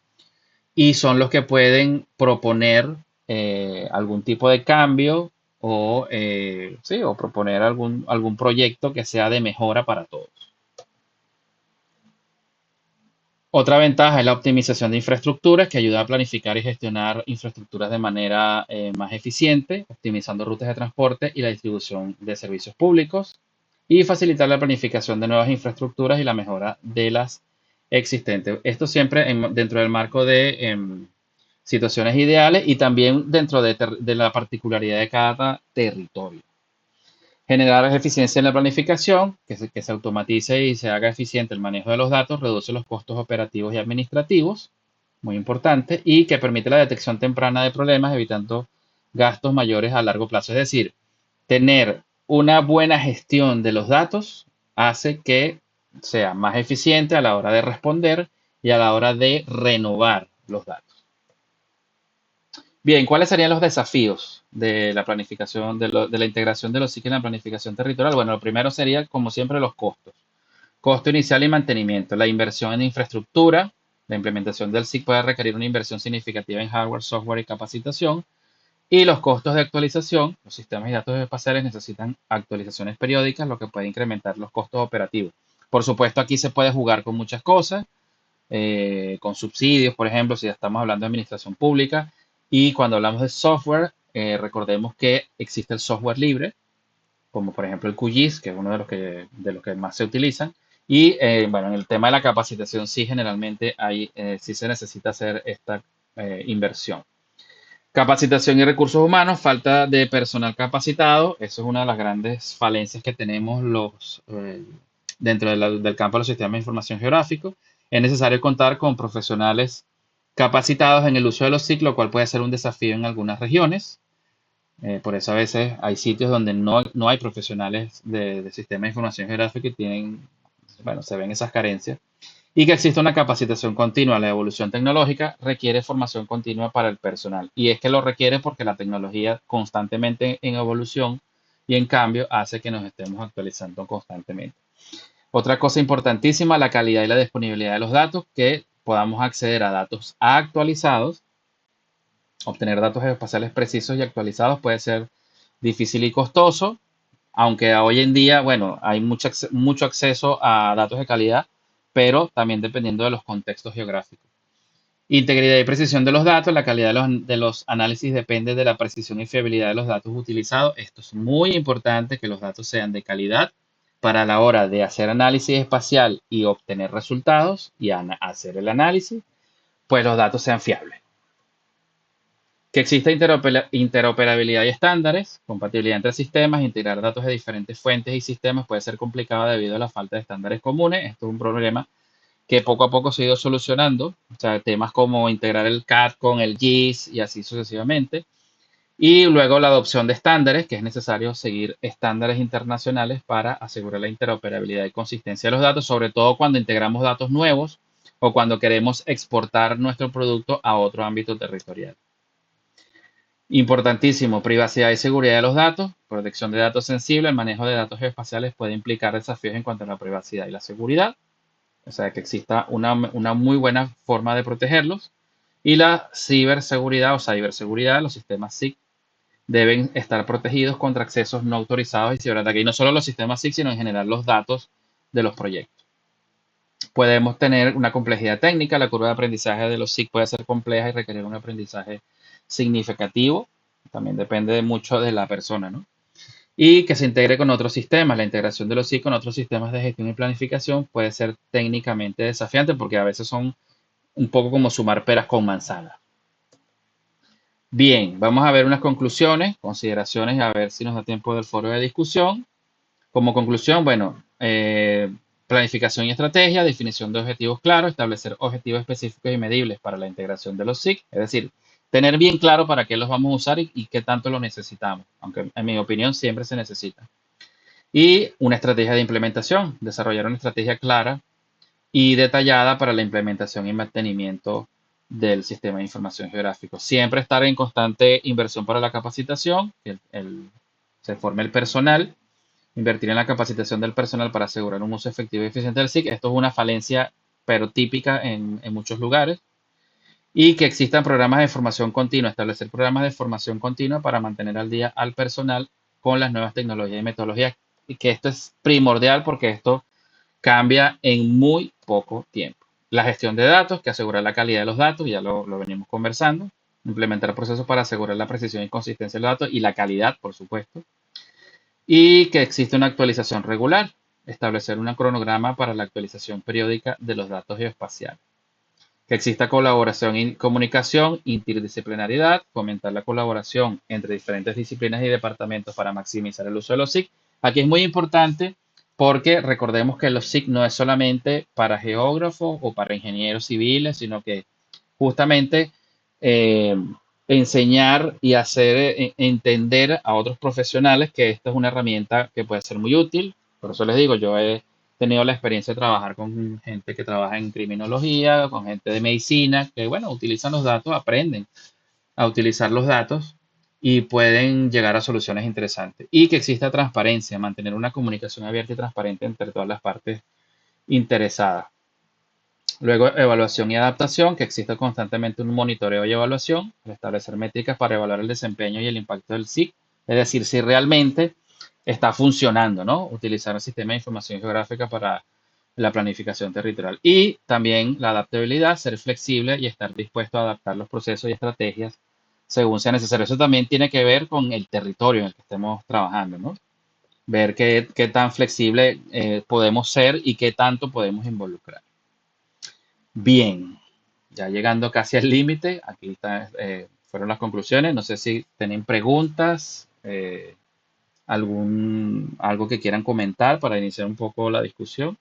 y son los que pueden proponer algún tipo de cambio o, sí, o proponer algún proyecto que sea de mejora para todos. Otra ventaja es la optimización de infraestructuras que ayuda a planificar y gestionar infraestructuras de manera más eficiente, optimizando rutas de transporte y la distribución de servicios públicos y facilitar la planificación de nuevas infraestructuras y la mejora de las existentes. Esto siempre dentro del marco de situaciones ideales y también dentro de la particularidad de cada territorio. Generar eficiencia en la planificación, que se automatice y se haga eficiente el manejo de los datos, reduce los costos operativos y administrativos, muy importante, y que permite la detección temprana de problemas, evitando gastos mayores a largo plazo. Es decir, tener una buena gestión de los datos hace que sea más eficiente a la hora de responder y a la hora de renovar los datos. Bien, ¿cuáles serían los desafíos de la planificación, de la integración de los ciclos en la planificación territorial? Bueno, lo primero sería, como siempre, los costos. Costo inicial y mantenimiento. La inversión en infraestructura. La implementación del SIC puede requerir una inversión significativa en hardware, software y capacitación. Y los costos de actualización. Los sistemas y datos espaciales necesitan actualizaciones periódicas, lo que puede incrementar los costos operativos. Por supuesto, aquí se puede jugar con muchas cosas, con subsidios, por ejemplo, si ya estamos hablando de administración pública Y cuando hablamos de software, recordemos que existe el software libre, como por ejemplo el QGIS, que es uno de los que más se utilizan. Y bueno, en el tema de la capacitación, sí, generalmente sí se necesita hacer esta inversión. Capacitación y recursos humanos, falta de personal capacitado. Eso es una de las grandes falencias que tenemos dentro del campo de los sistemas de información geográfico. Es necesario contar con profesionales capacitados en el uso de los SIC, lo cual puede ser un desafío en algunas regiones. Por eso a veces hay sitios donde no hay profesionales de sistemas de información geográfica y bueno, se ven esas carencias. Y que existe una capacitación continua. La evolución tecnológica requiere formación continua para el personal. Y es que lo requiere porque la tecnología constantemente en evolución y en cambio hace que nos estemos actualizando constantemente. Otra cosa importantísima, la calidad y la disponibilidad de los datos, que podamos acceder a datos actualizados. Obtener datos espaciales precisos y actualizados puede ser difícil y costoso, aunque hoy en día, bueno, hay mucho acceso a datos de calidad, pero también dependiendo de los contextos geográficos. Integridad y precisión de los datos. La calidad de los análisis depende de la precisión y fiabilidad de los datos utilizados. Esto es muy importante, que los datos sean de calidad para la hora de hacer análisis espacial y obtener resultados y hacer el análisis, pues los datos sean fiables. Que exista interoperabilidad y estándares, compatibilidad entre sistemas. Integrar datos de diferentes fuentes y sistemas puede ser complicado debido a la falta de estándares comunes. Esto es un problema que poco a poco se ha ido solucionando. O sea, temas como integrar el CAD con el GIS y así sucesivamente. Y luego la adopción de estándares, que es necesario seguir estándares internacionales para asegurar la interoperabilidad y consistencia de los datos, sobre todo cuando integramos datos nuevos o cuando queremos exportar nuestro producto a otro ámbito territorial. Importantísimo, privacidad y seguridad de los datos, protección de datos sensibles. El manejo de datos geoespaciales puede implicar desafíos en cuanto a la privacidad y la seguridad, o sea, que exista una muy buena forma de protegerlos. Y la ciberseguridad o ciberseguridad, los sistemas SIC deben estar protegidos contra accesos no autorizados y ciberataques. Y no solo los sistemas SIC, sino en general los datos de los proyectos. Podemos tener una complejidad técnica. La curva de aprendizaje de los SIC puede ser compleja y requerir un aprendizaje significativo. También depende mucho de la persona, ¿no? Y que se integre con otros sistemas. La integración de los SIC con otros sistemas de gestión y planificación puede ser técnicamente desafiante porque a veces son un poco como sumar peras con manzanas. Bien, vamos a ver unas conclusiones, consideraciones, a ver si nos da tiempo del foro de discusión. Como conclusión, bueno, planificación y estrategia, definición de objetivos claros, establecer objetivos específicos y medibles para la integración de los SIC, es decir, tener bien claro para qué los vamos a usar y qué tanto lo necesitamos, aunque en mi opinión siempre se necesita. Y una estrategia de implementación, desarrollar una estrategia clara y detallada para la implementación y mantenimiento del sistema de información geográfico. Siempre estar en constante inversión para la capacitación, que se forme el personal, invertir en la capacitación del personal para asegurar un uso efectivo y eficiente del SIC. Esto es una falencia, pero típica en muchos lugares. Y que existan programas de formación continua, establecer programas de formación continua para mantener al día al personal con las nuevas tecnologías y metodologías. Y que esto es primordial porque esto cambia en muy poco tiempo. La gestión de datos, que asegura la calidad de los datos, ya lo venimos conversando. Implementar procesos para asegurar la precisión y consistencia de los datos y la calidad, por supuesto. Y que existe una actualización regular. Establecer un cronograma para la actualización periódica de los datos geoespaciales. Que exista colaboración y comunicación, interdisciplinariedad, fomentar la colaboración entre diferentes disciplinas y departamentos para maximizar el uso de los SIC. Aquí es muy importante porque recordemos que los SIC no es solamente para geógrafos o para ingenieros civiles, sino que justamente eh, enseñar y hacer entender a otros profesionales que esta es una herramienta que puede ser muy útil. Por eso les digo, yo he tenido la experiencia de trabajar con gente que trabaja en criminología, con gente de medicina, que bueno, utilizan los datos, aprenden a utilizar los datos y pueden llegar a soluciones interesantes. Y que exista transparencia, mantener una comunicación abierta y transparente entre todas las partes interesadas. Luego, evaluación y adaptación, que exista constantemente un monitoreo y evaluación, establecer métricas para evaluar el desempeño y el impacto del SIC, es decir, si realmente está funcionando, ¿no? Utilizar el sistema de información geográfica para la planificación territorial. Y también la adaptabilidad, ser flexible y estar dispuesto a adaptar los procesos y estrategias según sea necesario. Eso también tiene que ver con el territorio en el que estemos trabajando, ¿no? Ver qué tan flexible podemos ser y qué tanto podemos involucrar. Bien, ya llegando casi al límite, aquí fueron las conclusiones. No sé si tienen preguntas, algo que quieran comentar para iniciar un poco la discusión.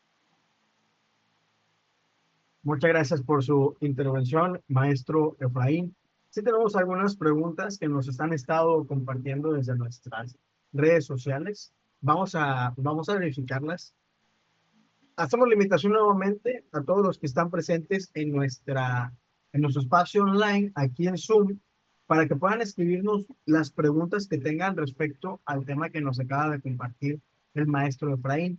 Muchas gracias por su intervención, maestro Efraín. Sí tenemos algunas preguntas que nos han estado compartiendo desde nuestras redes sociales. Vamos a verificarlas. Hacemos la invitación nuevamente a todos los que están presentes en nuestro espacio online, aquí en Zoom, para que puedan escribirnos las preguntas que tengan respecto al tema que nos acaba de compartir el maestro Efraín.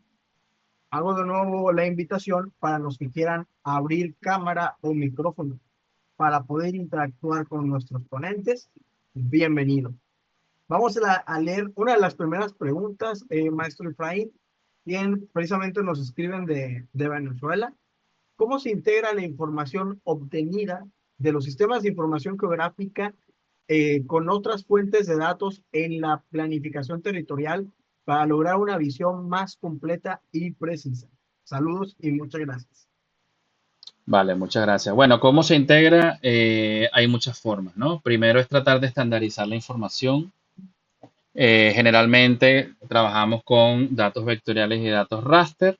Hago de nuevo la invitación para los que quieran abrir cámara o micrófono para poder interactuar con nuestros ponentes. Bienvenido. Vamos a leer una de las primeras preguntas, maestro Efraín, quien precisamente nos escriben de Venezuela. ¿Cómo se integra la información obtenida de los sistemas de información geográfica con otras fuentes de datos en la planificación territorial para lograr una visión más completa y precisa? Saludos y muchas gracias. Vale, muchas gracias. Bueno, ¿cómo se integra? Hay muchas formas, ¿no? Primero es tratar de estandarizar la información. Generalmente trabajamos con datos vectoriales y datos raster,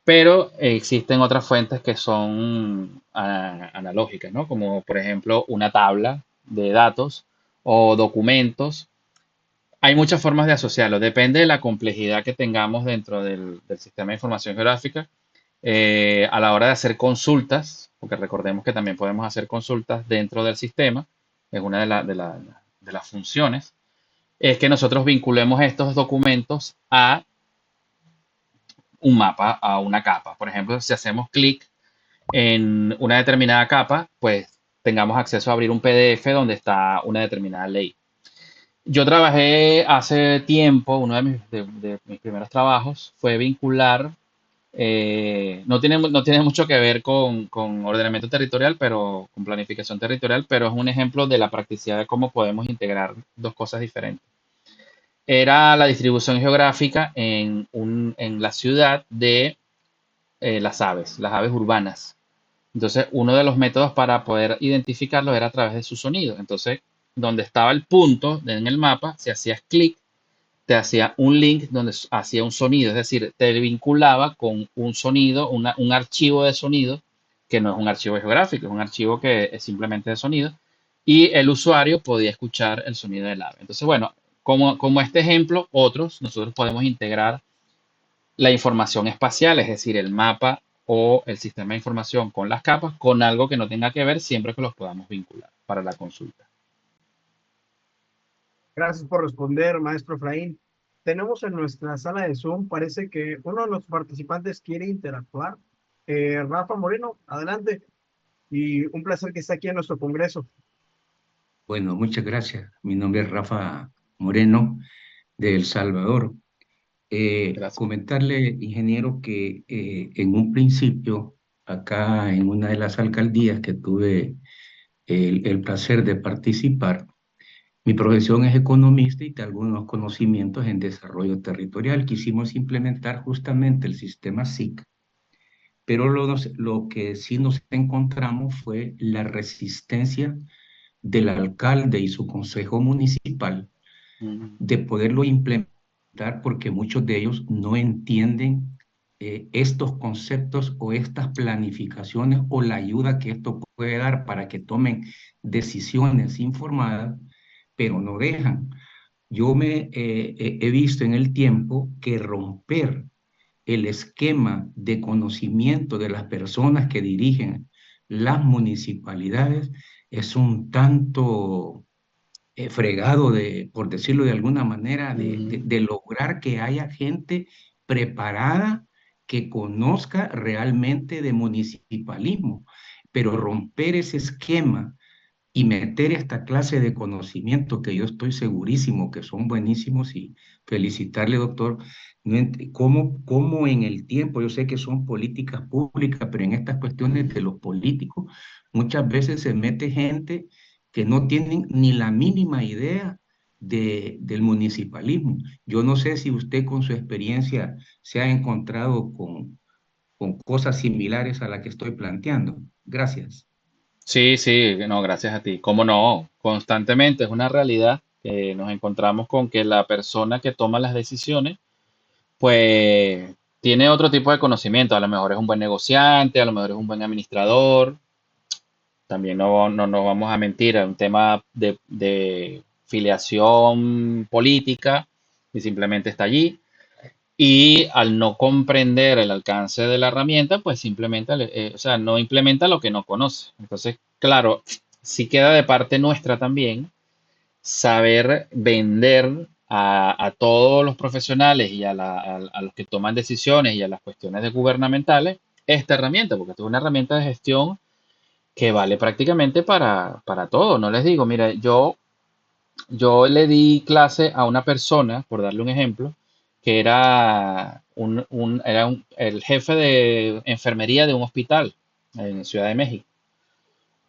pero existen otras fuentes que son analógicas, ¿no? Como por ejemplo una tabla de datos o documentos. Hay muchas formas de asociarlo, depende de la complejidad que tengamos dentro del sistema de información geográfica. A la hora de hacer consultas, porque recordemos que también podemos hacer consultas dentro del sistema, es una de las funciones, es que nosotros vinculemos estos documentos a un mapa, a una capa. Por ejemplo, si hacemos clic en una determinada capa, pues tengamos acceso a abrir un PDF donde está una determinada ley. Yo trabajé hace tiempo, uno de mis primeros trabajos fue vincular, no tiene mucho que ver con ordenamiento territorial, pero con planificación territorial, pero es un ejemplo de la practicidad de cómo podemos integrar dos cosas diferentes. Era la distribución geográfica en la ciudad de las aves urbanas. Entonces, uno de los métodos para poder identificarlo era a través de su sonido. Entonces, donde estaba el punto en el mapa, si hacías clic, te hacía un link donde hacía un sonido, es decir, te vinculaba con un sonido, un archivo de sonido, que no es un archivo geográfico, es un archivo que es simplemente de sonido, y el usuario podía escuchar el sonido del ave. Entonces, bueno, como este ejemplo, otros, nosotros podemos integrar la información espacial, es decir, el mapa o el sistema de información con las capas, con algo que no tenga que ver siempre que los podamos vincular para la consulta. Gracias por responder, maestro Efraín. Tenemos en nuestra sala de Zoom, parece que uno de los participantes quiere interactuar. Rafa Moreno, adelante. Y un placer que esté aquí en nuestro congreso. Bueno, muchas gracias. Mi nombre es Rafa Moreno, de El Salvador. Gracias. Comentarle, ingeniero, que en un principio, acá en una de las alcaldías que tuve el placer de participar, mi profesión es economista y tengo algunos conocimientos en desarrollo territorial. Quisimos implementar justamente el sistema SIC, pero lo que sí nos encontramos fue la resistencia del alcalde y su consejo municipal Mm, de poderlo implementar porque muchos de ellos no entienden estos conceptos o estas planificaciones o la ayuda que esto puede dar para que tomen decisiones informadas, pero no dejan. Yo he visto en el tiempo que romper el esquema de conocimiento de las personas que dirigen las municipalidades es un tanto fregado por decirlo de alguna manera, mm, de lograr que haya gente preparada que conozca realmente de municipalismo, pero romper ese esquema y meter esta clase de conocimiento que yo estoy segurísimo que son buenísimos y felicitarle, doctor, cómo en el tiempo, yo sé que son políticas públicas, pero en estas cuestiones de los políticos muchas veces se mete gente que no tienen ni la mínima idea del municipalismo. Yo no sé si usted con su experiencia se ha encontrado con cosas similares a la que estoy planteando. Gracias. Sí, sí, no, gracias a ti. ¿Cómo no? Constantemente es una realidad que nos encontramos con que la persona que toma las decisiones, pues tiene otro tipo de conocimiento. A lo mejor es un buen negociante, a lo mejor es un buen administrador. También no nos vamos a mentir, es un tema de filiación política y simplemente está allí. Y al no comprender el alcance de la herramienta, pues simplemente, o sea, no implementa lo que no conoce. Entonces, claro, sí queda de parte nuestra también saber vender a todos los profesionales y a los que toman decisiones y a las cuestiones de gubernamentales esta herramienta, porque esto es una herramienta de gestión que vale prácticamente para todo. No les digo, mira, yo le di clase a una persona, por darle un ejemplo, que era el jefe de enfermería de un hospital en Ciudad de México.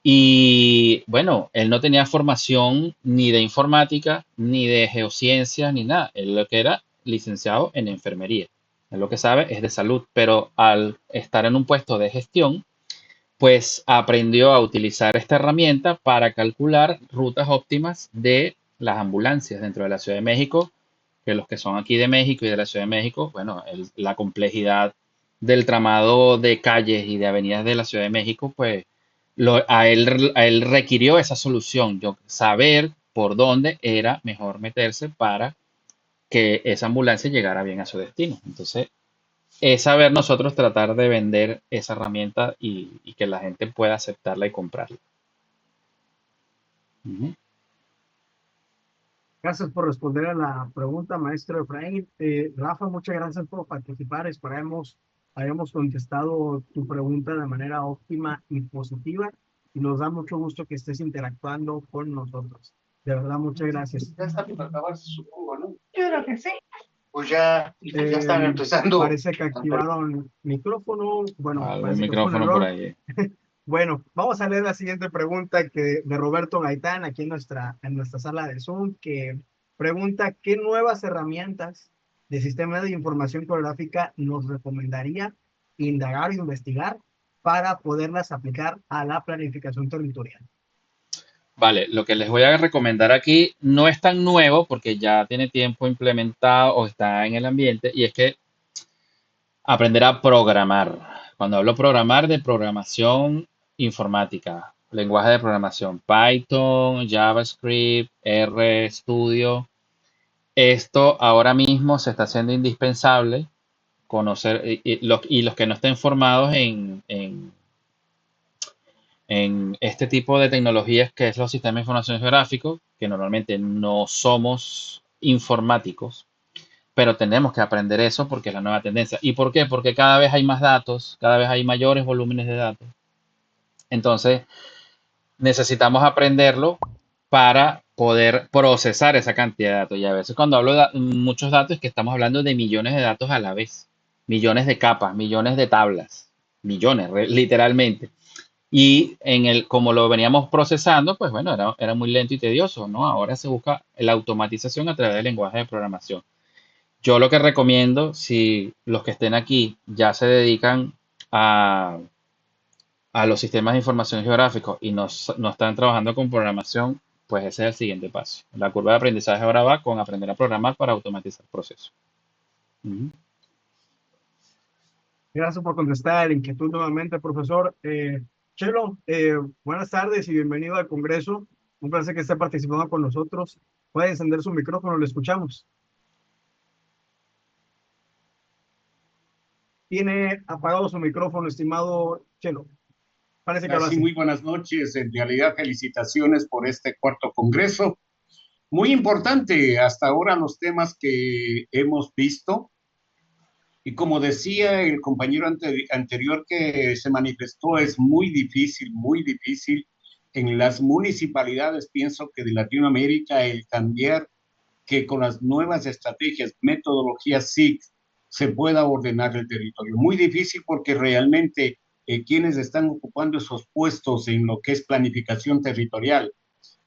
Y bueno, él no tenía formación ni de informática, ni de geociencias, ni nada. Él lo que era licenciado en enfermería. Él lo que sabe es de salud, pero al estar en un puesto de gestión, pues aprendió a utilizar esta herramienta para calcular rutas óptimas de las ambulancias dentro de la Ciudad de México, que los que son aquí de México y de la Ciudad de México, bueno, la complejidad del tramado de calles y de avenidas de la Ciudad de México, pues a él requirió esa solución, saber por dónde era mejor meterse para que esa ambulancia llegara bien a su destino. Entonces, es saber nosotros tratar de vender esa herramienta y que la gente pueda aceptarla y comprarla. Ujú. Gracias por responder a la pregunta, maestro Efraín. Rafa, muchas gracias por participar. Esperamos hayamos contestado tu pregunta de manera óptima y positiva. Y nos da mucho gusto que estés interactuando con nosotros. De verdad, muchas gracias. Ya está por acabarse, supongo, ¿no? Yo creo que sí. Pues ya están empezando. Parece que activaron micrófono. Bueno, Algún parece que fue un micrófono por error. ahí. Bueno, vamos a leer la siguiente pregunta de Roberto Gaitán aquí en nuestra sala de Zoom, que pregunta: ¿qué nuevas herramientas de sistema de información geográfica nos recomendaría indagar o investigar para poderlas aplicar a la planificación territorial? Vale, lo que les voy a recomendar aquí no es tan nuevo porque ya tiene tiempo implementado o está en el ambiente y es que aprender a programar. Cuando hablo programar, de programación informática, lenguaje de programación, Python, JavaScript, RStudio. Esto ahora mismo se está haciendo indispensable conocer y los que no estén formados en este tipo de tecnologías que es los sistemas de información geográficos, que normalmente no somos informáticos, pero tenemos que aprender eso porque es la nueva tendencia. ¿Y por qué? Porque cada vez hay más datos, cada vez hay mayores volúmenes de datos. Entonces, necesitamos aprenderlo para poder procesar esa cantidad de datos. Y a veces cuando hablo de muchos datos es que estamos hablando de millones de datos a la vez, millones de capas, millones de tablas, millones, literalmente. Y como lo veníamos procesando, pues bueno, era muy lento y tedioso, ¿no? Ahora se busca la automatización a través del lenguaje de programación. Yo lo que recomiendo, si los que estén aquí ya se dedican a, a los sistemas de información geográficos y no están trabajando con programación, pues ese es el siguiente paso. La curva de aprendizaje ahora va con aprender a programar para automatizar procesos. Ujú. Gracias por contestar la inquietud nuevamente, profesor. Chelo, buenas tardes y bienvenido al Congreso. Un placer que esté participando con nosotros. Puede encender su micrófono, lo escuchamos. Tiene apagado su micrófono, estimado Chelo. Parece que lo Así, hace. muy buenas noches. En realidad, felicitaciones por este cuarto congreso. Muy importante hasta ahora los temas que hemos visto. Y como decía el compañero anterior que se manifestó, es muy difícil en las municipalidades, pienso que de Latinoamérica, el cambiar que con las nuevas estrategias, metodologías SIG, se pueda ordenar el territorio. Muy difícil porque realmente quienes están ocupando esos puestos en lo que es planificación territorial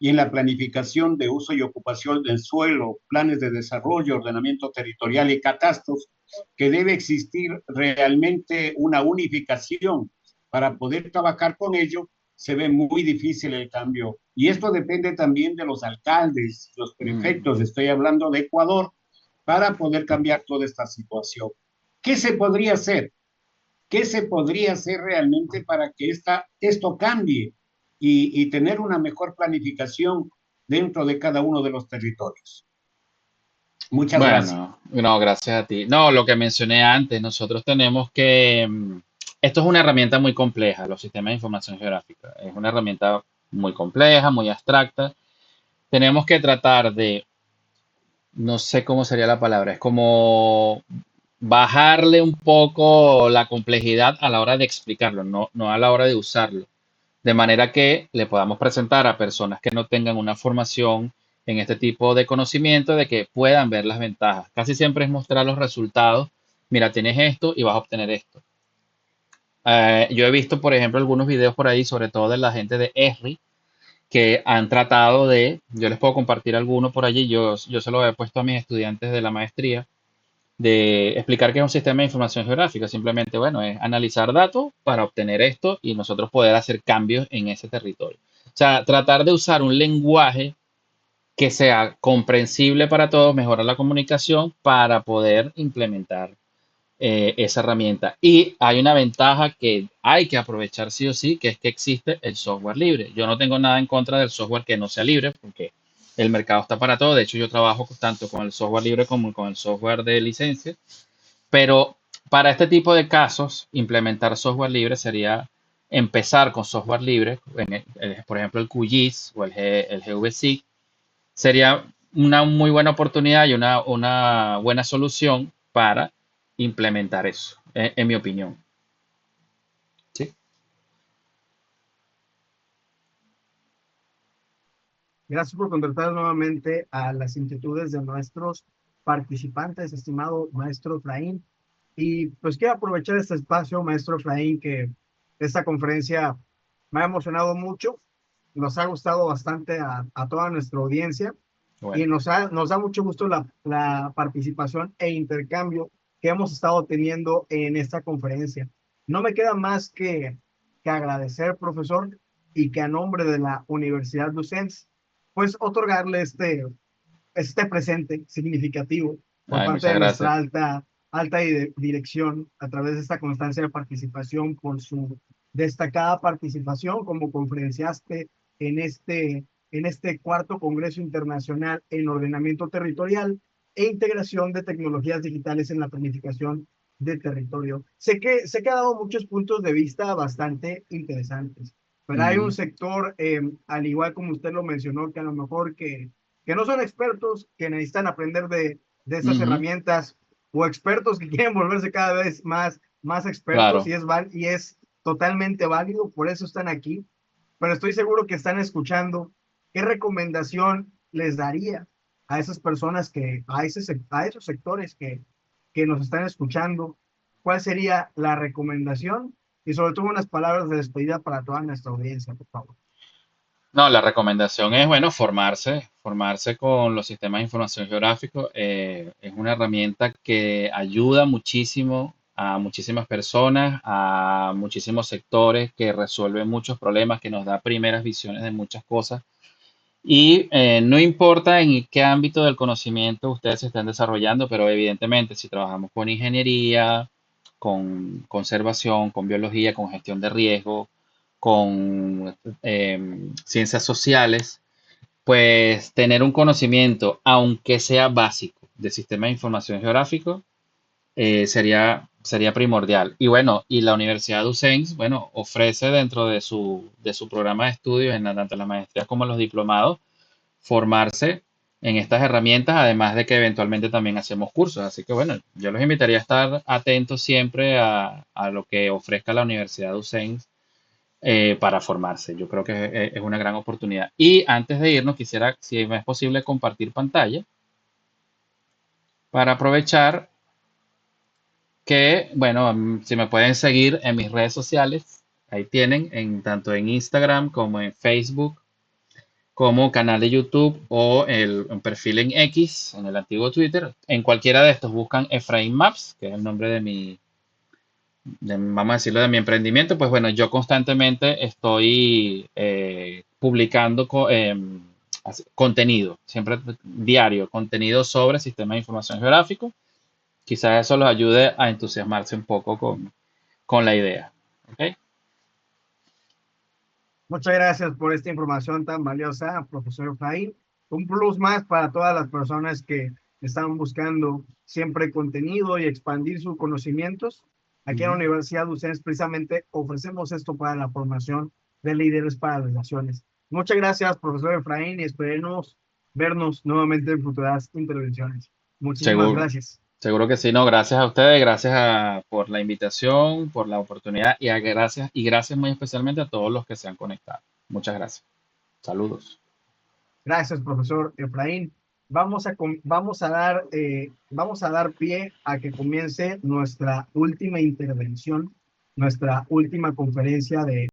y en la planificación de uso y ocupación del suelo, planes de desarrollo, ordenamiento territorial y catastros, que debe existir realmente una unificación para poder trabajar con ello. Se ve muy difícil el cambio. Y esto depende también de los alcaldes, los prefectos, estoy hablando de Ecuador, para poder cambiar toda esta situación. ¿Qué se podría hacer? ¿Qué se podría hacer realmente para que esto cambie y tener una mejor planificación dentro de cada uno de los territorios? Muchas gracias. Bueno, no, gracias a ti. No, lo que mencioné antes, nosotros tenemos que, esto es una herramienta muy compleja, los sistemas de información geográfica. Es una herramienta muy compleja, muy abstracta. Tenemos que tratar de, no sé cómo sería la palabra, es como bajarle un poco la complejidad a la hora de explicarlo, no a la hora de usarlo. De manera que le podamos presentar a personas que no tengan una formación en este tipo de conocimiento, de que puedan ver las ventajas. Casi siempre es mostrar los resultados. Mira, tienes esto y vas a obtener esto. Yo he visto, por ejemplo, algunos videos por ahí, sobre todo de la gente de ESRI, que han tratado de, yo les puedo compartir alguno por allí, yo se lo he puesto a mis estudiantes de la maestría, de explicar qué es un sistema de información geográfica. Simplemente, bueno, es analizar datos para obtener esto y nosotros poder hacer cambios en ese territorio. O sea, tratar de usar un lenguaje que sea comprensible para todos, mejorar la comunicación para poder implementar esa herramienta. Y hay una ventaja que hay que aprovechar sí o sí, que es que existe el software libre. Yo no tengo nada en contra del software que no sea libre, porque el mercado está para todo. De hecho, yo trabajo tanto con el software libre como con el software de licencia. Pero para este tipo de casos, implementar software libre sería empezar con software libre, por ejemplo, el QGIS o el GVC, sería una muy buena oportunidad y una buena solución para implementar eso, en mi opinión. ¿Sí? Gracias por contactar nuevamente a las inquietudes de nuestros participantes, estimado maestro Efraín. Y pues quiero aprovechar este espacio, maestro Efraín, que esta conferencia me ha emocionado mucho, nos ha gustado bastante a toda nuestra audiencia y Bueno, nos da mucho gusto la participación e intercambio que hemos estado teniendo en esta conferencia. No me queda más que agradecer, profesor, y que a nombre de la Universidad Lucens, pues otorgarle este presente significativo por ay, parte muchas de gracias. nuestra alta dirección a través de esta constancia de participación, por su destacada participación como conferenciaste en este cuarto Congreso Internacional en Ordenamiento Territorial e Integración de Tecnologías Digitales en la Planificación de Territorio. Sé que ha dado muchos puntos de vista bastante interesantes, pero hay un Ujú, sector, al igual como usted lo mencionó, que a lo mejor que no son expertos, que necesitan aprender de estas ujú, herramientas, o expertos que quieren volverse cada vez más expertos, claro. y es totalmente válido, por eso están aquí, pero estoy seguro que están escuchando. ¿Qué recomendación les daría a esas personas a esos sectores que nos están escuchando? ¿Cuál sería la recomendación? Y sobre todo unas palabras de despedida para toda nuestra audiencia, por favor. No, la recomendación es, bueno, formarse con los sistemas de información geográfico. Es una herramienta que ayuda muchísimo a muchísimas personas, a muchísimos sectores, que resuelve muchos problemas, que nos da primeras visiones de muchas cosas. Y no importa en qué ámbito del conocimiento ustedes se estén desarrollando, pero evidentemente si trabajamos con ingeniería, con conservación, con biología, con gestión de riesgo, con ciencias sociales, pues tener un conocimiento, aunque sea básico, de sistema de información geográfico, sería primordial. Y bueno, y la Universidad de UCENS, bueno, ofrece dentro de su programa de estudios, tanto en las maestrías como en los diplomados, formarse en estas herramientas, además de que eventualmente también hacemos cursos. Así que bueno, yo los invitaría a estar atentos siempre a lo que ofrezca la Universidad de UCENS para formarse. Yo creo que es una gran oportunidad. Y antes de irnos, quisiera, si me es posible, compartir pantalla para aprovechar que, bueno, si me pueden seguir en mis redes sociales, ahí tienen, tanto en Instagram como en Facebook, como canal de YouTube o un perfil en X, en el antiguo Twitter. En cualquiera de estos buscan Efraín Maps, que es el nombre de vamos a decirlo, de mi emprendimiento. Pues bueno, yo constantemente estoy publicando contenido, siempre diario, contenido sobre sistemas de información geográfico. Quizás eso los ayude a entusiasmarse un poco con la idea. ¿Ok? Muchas gracias por esta información tan valiosa, profesor Efraín. Un plus más para todas las personas que están buscando siempre contenido y expandir sus conocimientos. Aquí en la Universidad de ustedes precisamente ofrecemos esto para la formación de líderes para las naciones. Muchas gracias, profesor Efraín, y esperemos vernos nuevamente en futuras intervenciones. Muchísimas Seguro. gracias. Seguro que sí, no, gracias a ustedes, gracias por la invitación, por la oportunidad y gracias muy especialmente a todos los que se han conectado. Muchas gracias. Saludos. Gracias, profesor Efraín. Vamos a dar pie a que comience nuestra última intervención, nuestra última conferencia de